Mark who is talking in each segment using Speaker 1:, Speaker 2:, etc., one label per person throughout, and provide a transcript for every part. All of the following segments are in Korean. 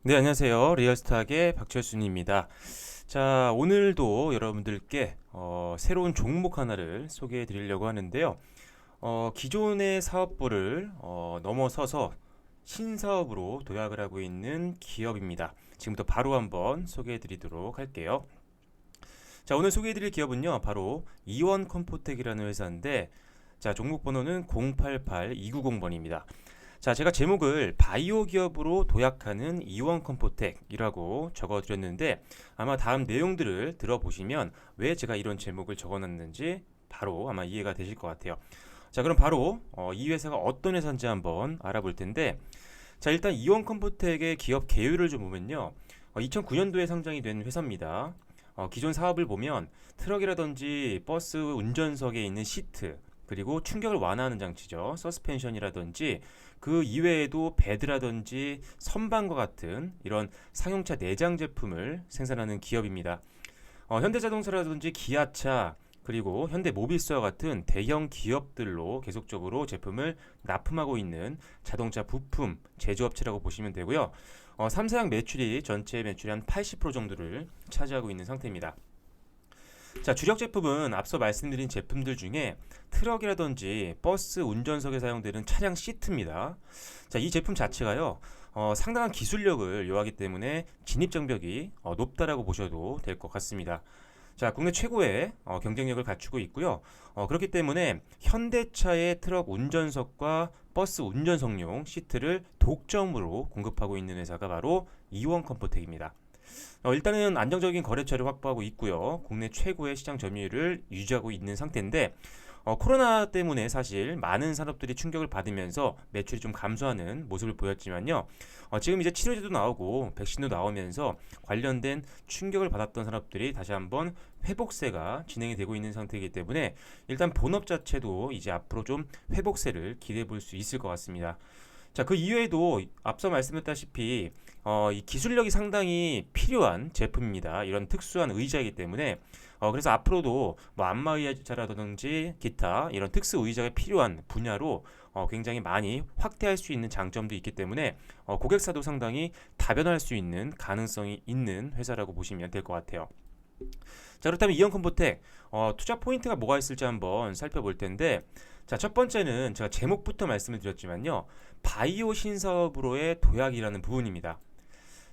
Speaker 1: 네, 안녕하세요. 리얼스탁의 박철순입니다. 자, 오늘도 여러분들께 새로운 종목 하나를 소개해 드리려고 하는데요. 기존의 사업부를 넘어서서 신사업으로 도약을 하고 있는 기업입니다. 지금부터 바로 한번 소개해 드리도록 할게요. 자, 오늘 소개해 드릴 기업은요, 바로 이원 컴포텍이라는 회사인데, 자, 종목 번호는 088290번입니다. 자, 제가 제목을 바이오 기업으로 도약하는 이원 컴포텍이라고 적어드렸는데 아마 다음 내용들을 들어보시면 왜 제가 이런 제목을 적어놨는지 바로 아마 이해가 되실 것 같아요. 자, 그럼 바로 이 회사가 어떤 회사인지 한번 알아볼 텐데, 자, 일단 이원 컴포텍의 기업 계율을 좀 보면요, 2009년도에 상장이 된 회사입니다. 기존 사업을 보면 트럭이라든지 버스 운전석에 있는 시트, 그리고 충격을 완화하는 장치죠. 서스펜션이라든지 그 이외에도 베드라든지 선반과 같은 이런 상용차 내장 제품을 생산하는 기업입니다. 현대자동차라든지 기아차, 그리고 현대모비스와 같은 대형 기업들로 계속적으로 제품을 납품하고 있는 자동차 부품 제조업체라고 보시면 되고요. 3사양 매출이 전체 매출의 한 80% 정도를 차지하고 있는 상태입니다. 자, 주력 제품은 앞서 말씀드린 제품들 중에 트럭이라든지 버스 운전석에 사용되는 차량 시트입니다. 자, 이 제품 자체가요, 상당한 기술력을 요하기 때문에 진입 장벽이 높다라고 보셔도 될 것 같습니다. 자, 국내 최고의 경쟁력을 갖추고 있고요. 그렇기 때문에 현대차의 트럭 운전석과 버스 운전석용 시트를 독점으로 공급하고 있는 회사가 바로 이원 컴포텍입니다. 일단은 안정적인 거래처를 확보하고 있고요. 국내 최고의 시장 점유율을 유지하고 있는 상태인데, 코로나 때문에 사실 많은 산업들이 충격을 받으면서 매출이 좀 감소하는 모습을 보였지만요. 지금 이제 치료제도 나오고 백신도 나오면서 관련된 충격을 받았던 산업들이 다시 한번 회복세가 진행이 되고 있는 상태이기 때문에 일단 본업 자체도 이제 앞으로 좀 회복세를 기대해 볼 수 있을 것 같습니다. 자, 그 이외에도 앞서 말씀드렸다시피 이 기술력이 상당히 필요한 제품입니다. 이런 특수한 의자이기 때문에 그래서 앞으로도 뭐 안마 의자라든지 기타 이런 특수 의자가 필요한 분야로 굉장히 많이 확대할 수 있는 장점도 있기 때문에 고객사도 상당히 다변화할 수 있는 가능성이 있는 회사라고 보시면 될 것 같아요. 자, 그렇다면 이온컴포텍 투자 포인트가 뭐가 있을지 한번 살펴볼 텐데, 자, 첫 번째는 제가 제목부터 말씀을 드렸지만요, 바이오 신사업으로의 도약이라는 부분입니다.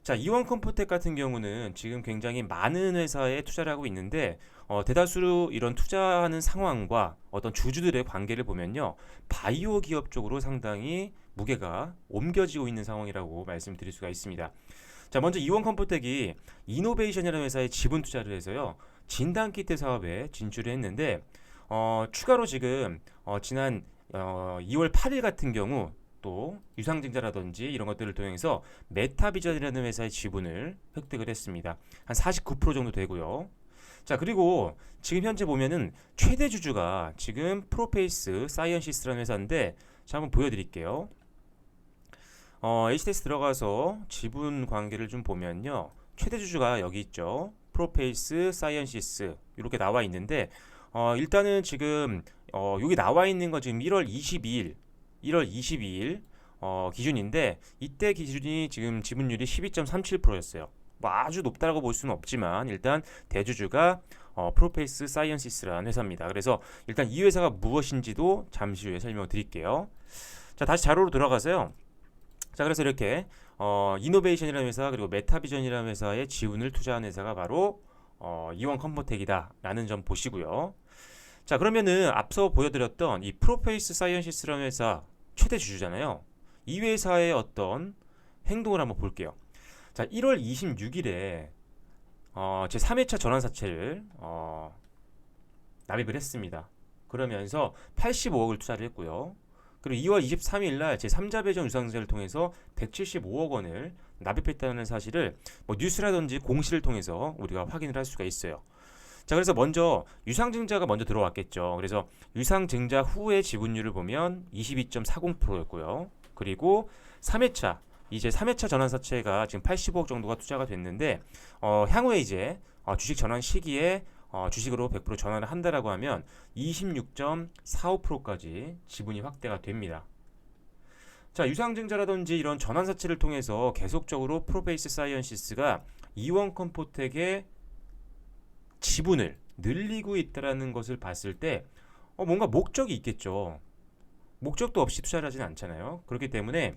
Speaker 1: 자, 이원컴포텍 같은 경우는 지금 굉장히 많은 회사에 투자를 하고 있는데, 대다수 이런 투자하는 상황과 어떤 주주들의 관계를 보면요, 바이오 기업 쪽으로 상당히 무게가 옮겨지고 있는 상황이라고 말씀드릴 수가 있습니다. 자, 먼저 이원컴포텍이 이노베이션이라는 회사에 지분 투자를 해서요, 진단키트 사업에 진출을 했는데, 추가로 지금 지난 2월 8일 같은 경우 또 유상증자라든지 이런 것들을 통해서 메타비전이라는 회사의 지분을 획득을 했습니다. 한 49% 정도 되고요. 자, 그리고 지금 현재 보면은 최대 주주가 지금 프로페이스 사이언시스라는 회사인데, 자, 한번 보여드릴게요. HTS 들어가서 지분 관계를 좀 보면요, 최대 주주가 여기 있죠. 프로페이스 사이언시스 이렇게 나와 있는데, 일단은 지금 여기 나와 있는 건 지금 1월 22일 기준인데, 이때 기준이 지금 지분율이 12.37%였어요. 뭐 아주 높다고 볼 수는 없지만 일단 대주주가 프로페이스 사이언시스라는 회사입니다. 그래서 일단 이 회사가 무엇인지도 잠시 후에 설명드릴게요. 자, 다시 자료로 들어가서요. 자, 그래서 이렇게 이노베이션이라는 회사, 그리고 메타비전이라는 회사에 지분을 투자한 회사가 바로 이원 컴포텍이다라는 점 보시고요. 자, 그러면은 앞서 보여드렸던 이 프로페이스 사이언시스라는 회사 최대 주주잖아요. 이 회사의 어떤 행동을 한번 볼게요. 자, 1월 26일에 제 3회차 전환사채를 납입을 했습니다. 그러면서 85억을 투자를 했고요. 그리고 2월 23일 날 제3자 배정 유상증자를 통해서 175억 원을 납입했다는 사실을 뭐 뉴스라든지 공시를 통해서 우리가 확인을 할 수가 있어요. 자, 그래서 먼저 유상증자가 먼저 들어왔겠죠. 그래서 유상증자 후의 지분율을 보면 22.40%였고요. 그리고 3회차 이제 3회차 전환사채가 지금 85억 정도가 투자가 됐는데, 향후에 이제 주식 전환 시기에 주식으로 100% 전환을 한다라고 하면 26.45%까지 지분이 확대가 됩니다. 자, 유상증자라든지 이런 전환사체를 통해서 계속적으로 프로페이스 사이언시스가 이원 컴포텍의 지분을 늘리고 있다는 것을 봤을 때 뭔가 목적이 있겠죠. 목적도 없이 투자를 하진 않잖아요. 그렇기 때문에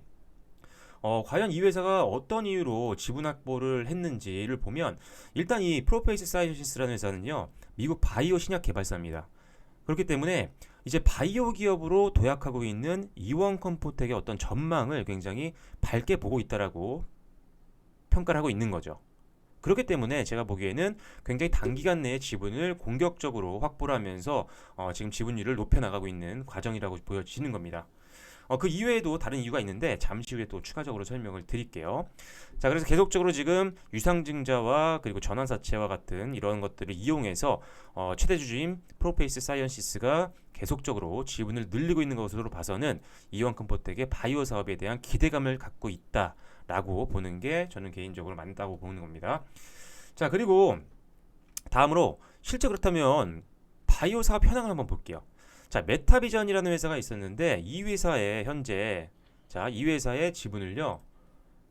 Speaker 1: 과연 이 회사가 어떤 이유로 지분 확보를 했는지를 보면 일단 이 프로페이스 사이언시스라는 회사는요, 미국 바이오 신약 개발사입니다. 그렇기 때문에 이제 바이오 기업으로 도약하고 있는 이원 컴포텍의 어떤 전망을 굉장히 밝게 보고 있다라고 평가를 하고 있는 거죠. 그렇기 때문에 제가 보기에는 굉장히 단기간 내에 지분을 공격적으로 확보를 하면서 지금 지분율을 높여나가고 있는 과정이라고 보여지는 겁니다. 그 이외에도 다른 이유가 있는데 잠시 후에 또 추가적으로 설명을 드릴게요. 자, 그래서 계속적으로 지금 유상증자와 그리고 전환사채와 같은 이런 것들을 이용해서 최대 주주인 프로페이스 사이언시스가 계속적으로 지분을 늘리고 있는 것으로 봐서는 이원 컴포텍의 바이오 사업에 대한 기대감을 갖고 있다라고 보는 게 저는 개인적으로 맞다고 보는 겁니다. 자, 그리고 다음으로 실제 그렇다면 바이오 사업 현황을 한번 볼게요. 자, 메타비전이라는 회사가 있었는데 이 회사의 현재 이 회사의 지분을요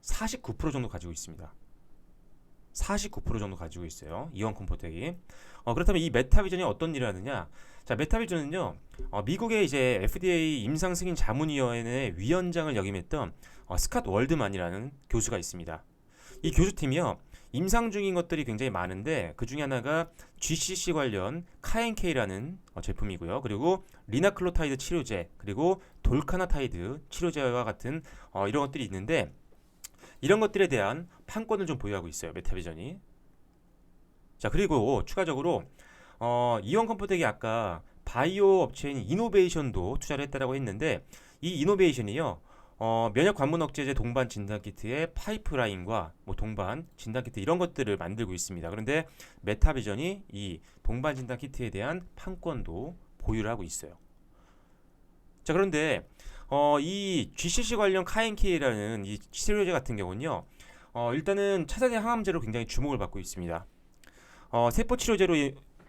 Speaker 1: 49% 정도 가지고 있습니다. 49% 정도 가지고 있어요. 이원 컴포텍이. 그렇다면 이 메타비전이 어떤 일을 하느냐? 자, 메타비전은요 미국의 이제 FDA 임상 승인 자문위원회 위원장을 역임했던 스캇 월드만이라는 교수가 있습니다. 이 교수팀이요 임상 중인 것들이 굉장히 많은데 그 중에 하나가 GCC 관련 카엔케이라는 제품이고요. 그리고 리나클로타이드 치료제, 그리고 돌카나타이드 치료제와 같은 이런 것들이 있는데 이런 것들에 대한 판권을 좀 보유하고 있어요. 메타비전이. 자, 그리고 추가적으로 이원 컴포텍이 아까 바이오 업체인 이노베이션도 투자를 했다라고 했는데 이 이노베이션이요 면역 관문 억제제 동반 진단 키트의 파이프라인과 동반 진단 키트 이런 것들을 만들고 있습니다. 그런데 메타비전이 이 동반 진단 키트에 대한 판권도 보유를 하고 있어요. 자, 그런데 이 GCC 관련 카엔케이라는 이 치료제 같은 경우는요, 일단은 차세대 항암제로 굉장히 주목을 받고 있습니다. 세포 치료제로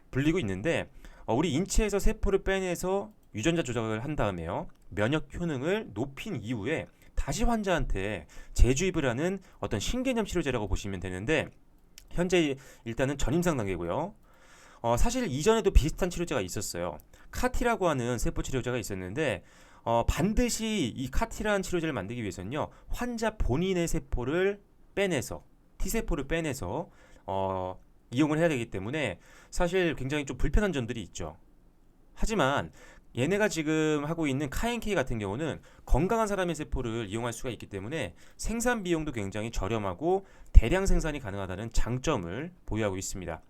Speaker 1: 불리고 있는데 우리 인체에서 세포를 빼내서 유전자 조작을 한 다음에요 면역 효능을 높인 이후에 다시 환자한테 재주입을 하는 어떤 신개념 치료제라고 보시면 되는데 현재 일단은 전임상 단계고요. 사실 이전에도 비슷한 치료제가 있었어요. 카티라고 하는 세포 치료제가 있었는데 반드시 이 카티라는 치료제를 만들기 위해서는요 환자 본인의 세포를 빼내서 T세포를 빼내서 이용을 해야 되기 때문에 사실 굉장히 좀 불편한 점들이 있죠. 하지만 얘네가 지금 하고 있는 카엔케이 같은 경우는 건강한 사람의 세포를 이용할 수가 있기 때문에 생산 비용도 굉장히 저렴하고 대량 생산이 가능하다는 장점을 보유하고 있습니다.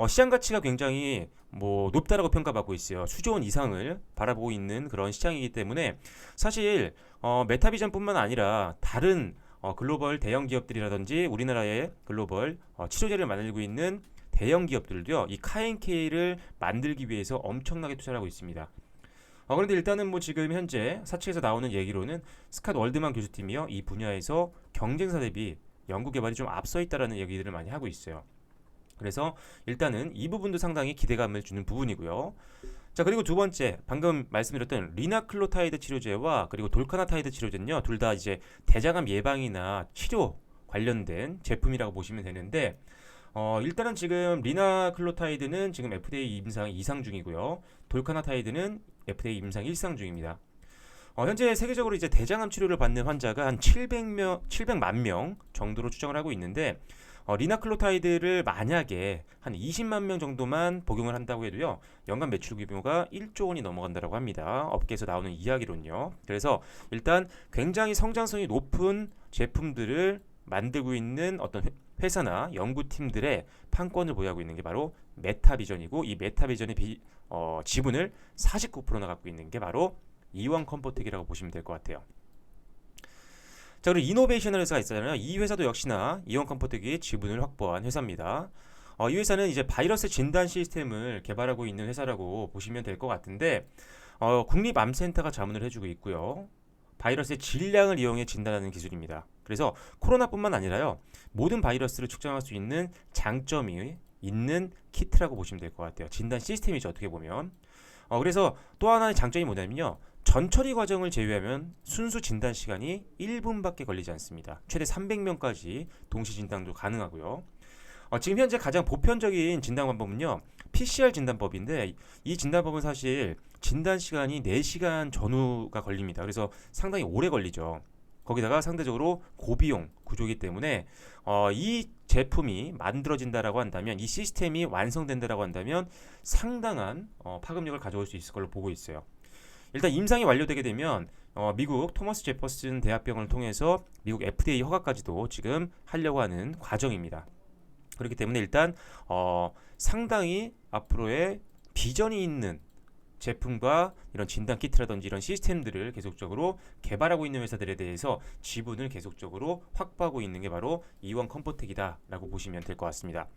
Speaker 1: 시장 가치가 굉장히 높다라고 평가받고 있어요. 수조 원 이상을 바라보고 있는 그런 시장이기 때문에 사실 메타비전뿐만 아니라 다른 글로벌 대형 기업들이라든지 우리나라의 글로벌 치료제를 만들고 있는 대형 기업들도요 이 카엔케이를 만들기 위해서 엄청나게 투자를 하고 있습니다. 그런데 일단은 지금 현재 사측에서 나오는 얘기로는 스캇 월드만 교수팀이요 이 분야에서 경쟁사 대비 연구 개발이 좀 앞서 있다라는 얘기들을 많이 하고 있어요. 그래서 일단은 이 부분도 상당히 기대감을 주는 부분이고요. 자, 그리고 두 번째 방금 말씀드렸던 리나클로타이드 치료제와 그리고 돌카나타이드 치료제는요 둘 다 이제 대장암 예방이나 치료 관련된 제품이라고 보시면 되는데 일단은 지금 리나클로타이드는 지금 FDA 임상 2상 중이고요. 돌카나타이드는 FDA 임상 1상 중입니다. 현재 세계적으로 이제 대장암 치료를 받는 환자가 한 700만 명 정도로 추정을 하고 있는데 리나클로타이드를 만약에 한 20만 명 정도만 복용을 한다고 해도요 연간 매출 규모가 1조 원이 넘어간다고 합니다. 업계에서 나오는 이야기론요. 그래서 일단 굉장히 성장성이 높은 제품들을 만들고 있는 어떤 회사나 연구팀들의 판권을 보유하고 있는 게 바로 메타비전이고 이 메타비전의 지분을 49%나 갖고 있는 게 바로 이원 컴포텍이라고 보시면 될 것 같아요. 자, 그리고 이노베이션이라는 회사가 있잖아요. 이 회사도 역시나 이원 컴포텍이 지분을 확보한 회사입니다. 이 회사는 이제 바이러스 진단 시스템을 개발하고 있는 회사라고 보시면 될 것 같은데 국립암센터가 자문을 해주고 있고요. 바이러스의 질량을 이용해 진단하는 기술입니다. 그래서 코로나뿐만 아니라요 모든 바이러스를 측정할 수 있는 장점이 있는 키트라고 보시면 될 것 같아요. 진단 시스템이죠 어떻게 보면. 그래서 또 하나의 장점이 뭐냐면요 전처리 과정을 제외하면 순수 진단 시간이 1분밖에 걸리지 않습니다. 최대 300명까지 동시 진단도 가능하고요. 지금 현재 가장 보편적인 진단 방법은요, PCR 진단법인데 이 진단법은 사실 진단 시간이 4시간 전후가 걸립니다. 그래서 상당히 오래 걸리죠. 거기다가 상대적으로 고비용 구조이기 때문에 이 제품이 만들어진다라고 한다면, 이 시스템이 완성된다라고 한다면 상당한 파급력을 가져올 수 있을 걸로 보고 있어요. 일단 임상이 완료되게 되면 미국 토머스 제퍼슨 대학병원을 통해서 미국 FDA 허가까지도 지금 하려고 하는 과정입니다. 그렇기 때문에 일단 상당히 앞으로의 비전이 있는 제품과 이런 진단 키트라든지 이런 시스템들을 계속적으로 개발하고 있는 회사들에 대해서 지분을 계속적으로 확보하고 있는 게 바로 이원 컴포텍이다라고 보시면 될 것 같습니다.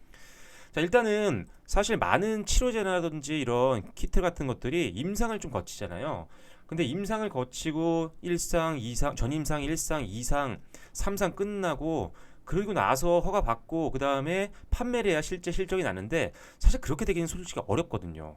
Speaker 1: 자, 일단은 사실 많은 치료제라든지 이런 키트 같은 것들이 임상을 좀 거치잖아요. 근데 임상을 거치고 1상, 2상, 전임상, 1상, 2상, 3상 끝나고 그리고 나서 허가 받고 그 다음에 판매를 해야 실제 실적이 나는데, 사실 그렇게 되기는 솔직히 어렵거든요.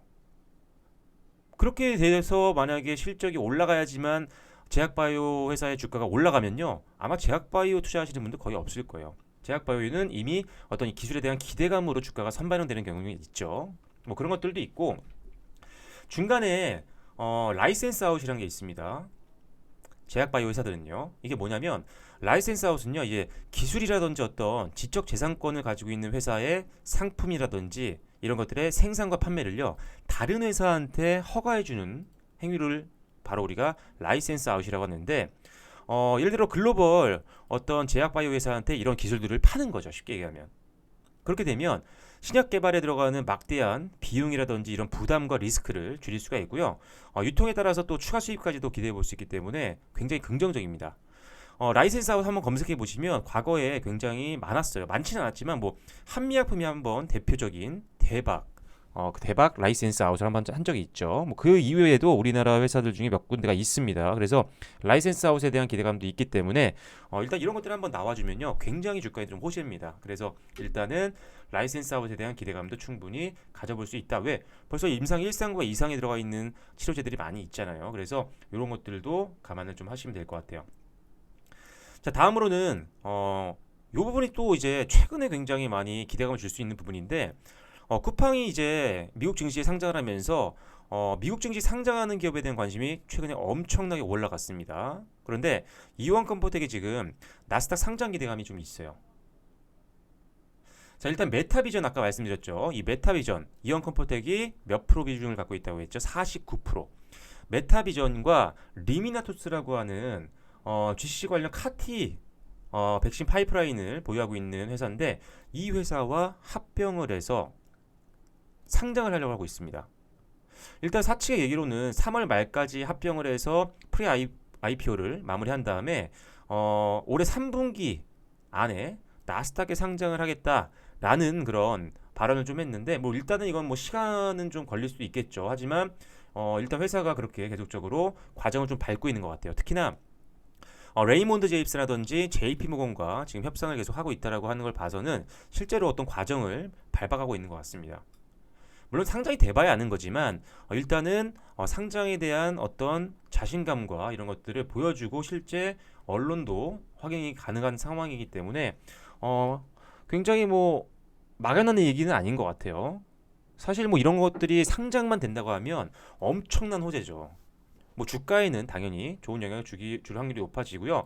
Speaker 1: 그렇게 돼서 만약에 실적이 올라가야지만 제약바이오 회사의 주가가 올라가면요, 아마 제약바이오 투자하시는 분들 거의 없을 거예요. 제약바이오는 이미 어떤 이 기술에 대한 기대감으로 주가가 선반영되는 경우가 있죠. 뭐 그런 것들도 있고, 중간에 라이센스 아웃이라는 게 있습니다. 제약바이오 회사들은요, 이게 뭐냐면 라이센스 아웃은요, 이제 기술이라든지 어떤 지적 재산권을 가지고 있는 회사의 상품이라든지 이런 것들의 생산과 판매를요, 다른 회사한테 허가해주는 행위를 바로 우리가 라이센스 아웃이라고 하는데, 예를 들어 글로벌 어떤 제약바이오 회사한테 이런 기술들을 파는 거죠, 쉽게 얘기하면. 그렇게 되면 신약 개발에 들어가는 막대한 비용이라든지 이런 부담과 리스크를 줄일 수가 있고요. 유통에 따라서 또 추가 수입까지도 기대해 볼 수 있기 때문에 굉장히 긍정적입니다. 라이센스 아웃 한번 검색해 보시면 과거에 굉장히 많았어요. 많지는 않았지만 뭐 한미약품이 한번 대표적인 그 대박 라이센스 아웃을 한번 한 적이 있죠. 뭐 그 이외에도 우리나라 회사들 중에 몇 군데가 있습니다. 그래서 라이센스 아웃에 대한 기대감도 있기 때문에 일단 이런 것들 한번 나와주면요, 굉장히 주가에 좀 호재입니다. 그래서 일단은 라이센스 아웃에 대한 기대감도 충분히 가져볼 수 있다. 왜? 벌써 임상 1상과 2상에 들어가 있는 치료제들이 많이 있잖아요. 그래서 이런 것들도 감안을 좀 하시면 될 것 같아요. 자, 다음으로는 이 부분이 또 이제 최근에 굉장히 많이 기대감을 줄 수 있는 부분인데, 쿠팡이 이제 미국 증시에 상장을 하면서 미국 증시 상장하는 기업에 대한 관심이 최근에 엄청나게 올라갔습니다. 그런데 이원 컴포텍이 지금 나스닥 상장 기대감이 좀 있어요. 자, 일단 메타비전 아까 말씀드렸죠. 이 메타비전 이원 컴포텍이 몇 프로 비중을 갖고 있다고 했죠? 49%. 메타비전과 리미나토스라고 하는 GCC 관련 카티 백신 파이프라인을 보유하고 있는 회사인데, 이 회사와 합병을 해서 상장을 하려고 하고 있습니다. 일단 사측의 얘기로는 3월 말까지 합병을 해서 프리 IPO를 마무리한 다음에 올해 3분기 안에 나스닥에 상장을 하겠다라는 그런 발언을 좀 했는데, 뭐 일단은 이건 뭐 시간은 좀 걸릴 수도 있겠죠. 하지만 일단 회사가 그렇게 계속적으로 과정을 좀 밟고 있는 것 같아요. 특히나 레이몬드 제입스라든지 JP모건과 지금 협상을 계속 하고 있다라고 하는 걸 봐서는 실제로 어떤 과정을 밟아가고 있는 것 같습니다. 물론 상장이 돼봐야 아는 거지만 일단은 상장에 대한 어떤 자신감과 이런 것들을 보여주고 실제 언론도 확인이 가능한 상황이기 때문에 굉장히 뭐 막연한 얘기는 아닌 것 같아요. 사실 뭐 이런 것들이 상장만 된다고 하면 엄청난 호재죠. 뭐 주가에는 당연히 좋은 영향을 줄 확률이 높아지고요.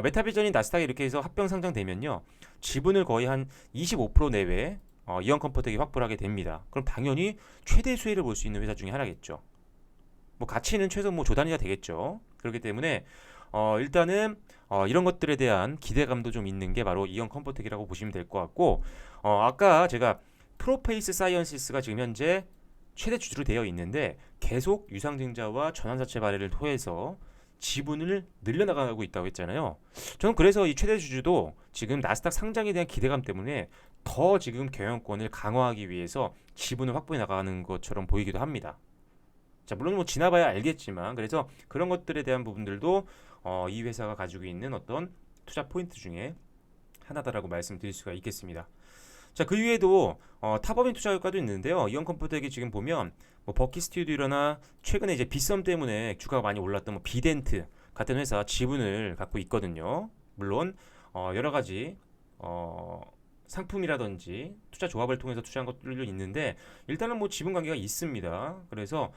Speaker 1: 메타비전이 나스닥에 이렇게 해서 합병 상장되면요, 지분을 거의 한 25% 내외 이원 컴포텍이 확보를 하게 됩니다. 그럼 당연히 최대 수혜를 볼 수 있는 회사 중에 하나겠죠. 뭐 가치는 최소 뭐 조단위가 되겠죠. 그렇기 때문에 일단은 이런 것들에 대한 기대감도 좀 있는 게 바로 이원 컴포텍이라고 보시면 될 것 같고, 아까 제가 프로페이스 사이언시스가 지금 현재 최대 주주로 되어 있는데 계속 유상증자와 전환사채 발행을 통해서 지분을 늘려나가고 있다고 했잖아요. 저는 그래서 이 최대 주주도 지금 나스닥 상장에 대한 기대감 때문에 더 지금 경영권을 강화하기 위해서 지분을 확보해 나가는 것처럼 보이기도 합니다. 자, 물론 뭐 지나봐야 알겠지만, 그래서 그런 것들에 대한 부분들도 이 회사가 가지고 있는 어떤 투자 포인트 중에 하나다라고 말씀드릴 수가 있겠습니다. 자, 그 이외에도 탑업인 투자 효과도 있는데요. 이온 컴포텍이 지금 보면 뭐 버키 스튜디오나 최근에 이제 빗썸 때문에 주가가 많이 올랐던 뭐 비덴트 같은 회사 지분을 갖고 있거든요. 물론 여러 가지 어, 상품이라든지 투자 조합을 통해서 투자한 것들도 있는데 일단은 뭐 지분 관계가 있습니다. 그래서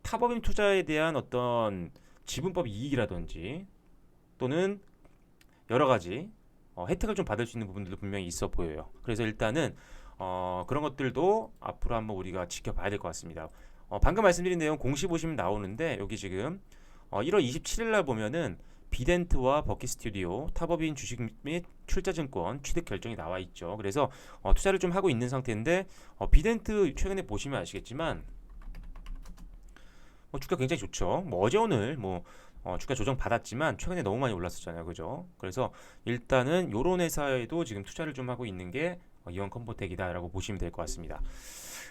Speaker 1: 탑업인 투자에 대한 어떤 지분법 이익이라든지 또는 여러 가지 혜택을 좀 받을 수 있는 부분들도 분명히 있어 보여요. 그래서 일단은 그런 것들도 앞으로 한번 우리가 지켜봐야 될 것 같습니다. 방금 말씀드린 내용 공시 보시면 나오는데 여기 지금 1월 27일 날 보면은 비덴트와 버키 스튜디오 탑업인 주식 및 출자증권 취득 결정이 나와 있죠. 그래서 투자를 좀 하고 있는 상태인데 비덴트 최근에 보시면 아시겠지만 주가 굉장히 좋죠. 뭐 어제 오늘 뭐 주가 조정 받았지만 최근에 너무 많이 올랐었잖아요. 그죠? 그래서 일단은 요런 회사에도 지금 투자를 좀 하고 있는 게 이원 컴포텍이다라고 보시면 될 것 같습니다.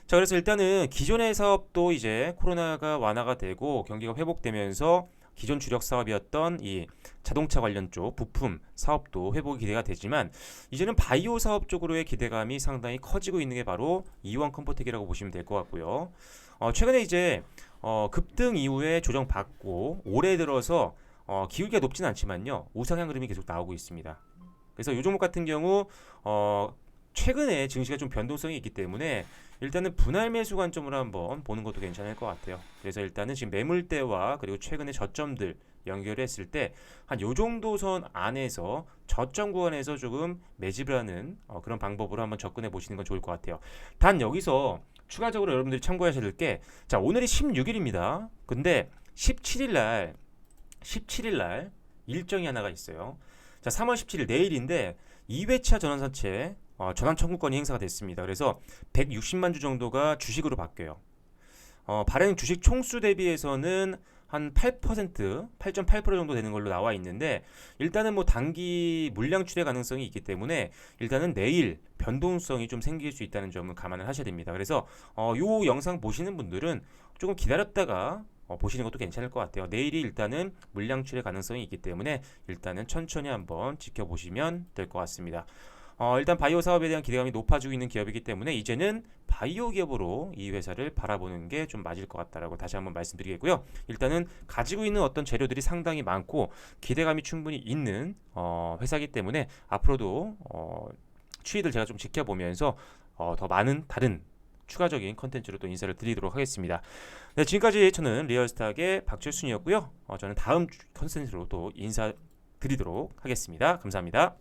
Speaker 1: 자, 그래서 일단은 기존의 사업도 이제 코로나가 완화가 되고 경기가 회복되면서 기존 주력 사업이었던 이 자동차 관련 쪽 부품 사업도 회복이 기대가 되지만 이제는 바이오 사업 쪽으로의 기대감이 상당히 커지고 있는 게 바로 이원 컴포텍이라고 보시면 될 것 같고요. 최근에 이제 급등 이후에 조정받고 올해 들어서 기울기가 높지는 않지만요 우상향 흐름이 계속 나오고 있습니다. 그래서 이 종목 같은 경우 최근에 증시가 좀 변동성이 있기 때문에 일단은 분할 매수 관점으로 한번 보는 것도 괜찮을 것 같아요. 그래서 일단은 지금 매물대와 그리고 최근의 저점들 연결했을 때 한 요 정도 선 안에서 저점 구간에서 조금 매집을 하는 그런 방법으로 한번 접근해 보시는 건 좋을 것 같아요. 단 여기서 추가적으로 여러분들이 참고하셔야 될 게, 자, 오늘이 16일입니다. 근데 17일 날 일정이 하나가 있어요. 자, 3월 17일 내일인데 2회차 전환사채 전환 청구권이 행사가 됐습니다. 그래서 160만 주 정도가 주식으로 바뀌어요. 발행 주식 총수 대비해서는 한 8%, 8.8% 정도 되는 걸로 나와 있는데 일단은 뭐 단기 물량 출회 가능성이 있기 때문에 일단은 내일 변동성이 좀 생길 수 있다는 점을 감안을 하셔야 됩니다. 그래서 요 영상 보시는 분들은 조금 기다렸다가 보시는 것도 괜찮을 것 같아요. 내일이 일단은 물량 출회 가능성이 있기 때문에 일단은 천천히 한번 지켜보시면 될 것 같습니다. 일단 바이오 사업에 대한 기대감이 높아지고 있는 기업이기 때문에 이제는 바이오 기업으로 이 회사를 바라보는 게 좀 맞을 것 같다라고 다시 한번 말씀드리겠고요. 일단은 가지고 있는 어떤 재료들이 상당히 많고 기대감이 충분히 있는 회사이기 때문에 앞으로도 추이들 제가 좀 지켜보면서 더 많은 다른 추가적인 컨텐츠로 또 인사를 드리도록 하겠습니다. 네, 지금까지 저는 리얼스탁의 박철순이었고요. 저는 다음 컨텐츠로 또 인사드리도록 하겠습니다. 감사합니다.